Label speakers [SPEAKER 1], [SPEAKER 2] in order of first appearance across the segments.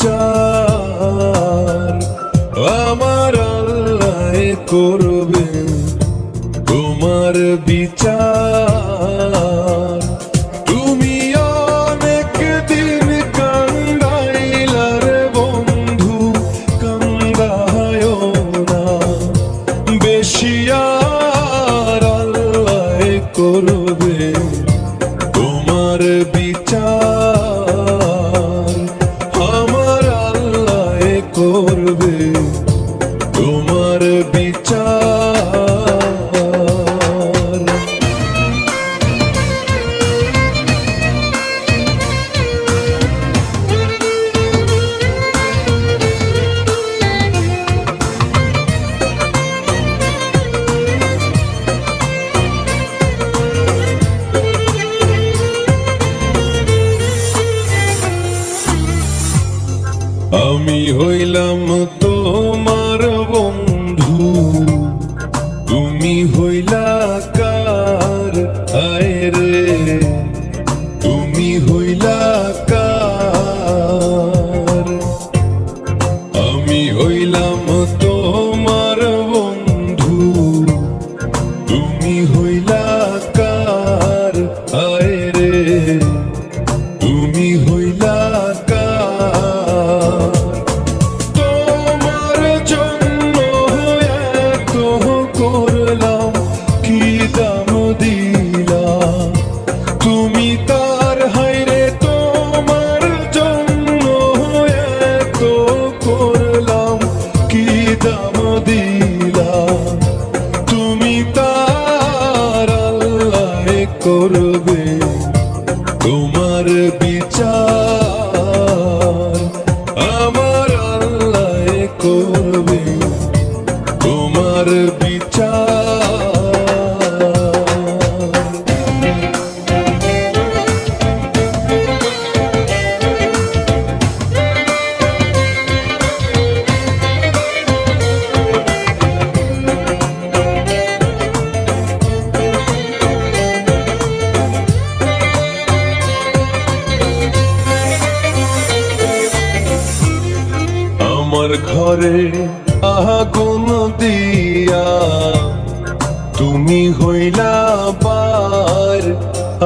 [SPEAKER 1] বিচার আমার আল্লাহ করবে তোমার বিচার। তুমি অনেক দিন কান্দাইলার বন্ধু, কান্দায় না বেশি, আর আল্লাহ করবে তোমার বিচার আমার আল্লাহ করবে তোমার বিচার। আমি হইলাম তোমার বন্ধু, তুমি হইলা কার আয়রে, তুমি হইলা কার। আমি হইলাম তোমার বন্ধু, তুমি হইলা কার আয়রে, তুমি হইলা কার। তোমার জন্য এত করলাম, কি দাম দিলাম তুমি তার, হায়রে তোমার জন্য এত করলাম, কি দাম দিলাম তুমি তার। আল্লাহ করবে তোমার বিচার আমার আল্লাহ করবে তোমার বিচার। আমার ঘরে আগুন দিয়া তুমি হইলা পার,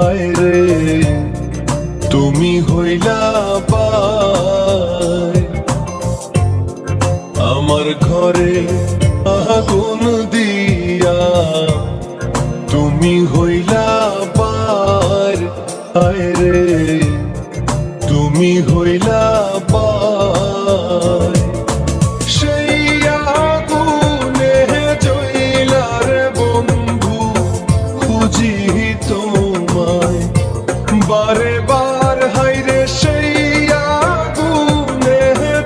[SPEAKER 1] আয়রে তুমি হইলা পার। আমার ঘরে আগুন দিয়া তুমি হইলা পার, আয়রে তুমি হইলা পার। সেই আগুনে জইলার বন্ধু, খুঁজি তোমায় বারে বার, হায়রে সেই আগুনে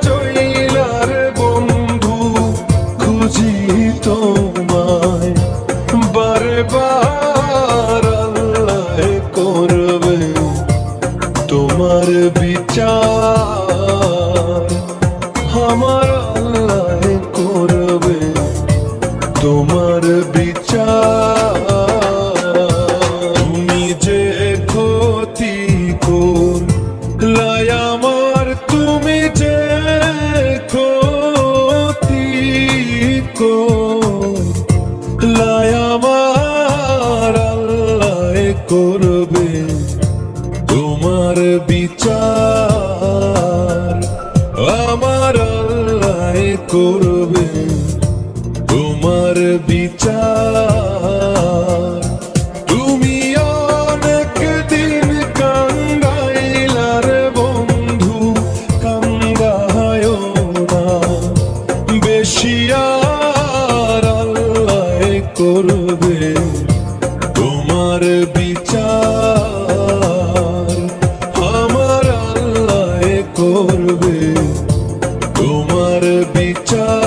[SPEAKER 1] জইলার বন্ধু, খুঁজি তোমায় বারে বার। আল্লাহ করবে তোমার বিচার আমার আল্লাহ করবে তোমার বিচার। তুমি যে ক্ষতি করলাই আমার, তুমি যে ক্ষতি করলাই আমার, আল্লাহ করবে তোমার বিচার আমার আল্লাহ করবে তোমার বিচার। তুমি অনেক দিন কান্দাইলার বন্ধু, কান্দায় না বেশি, আর আল্লাহ করবে তোমার বিচার আমার আল্লাহ করবে তোমার বিচার।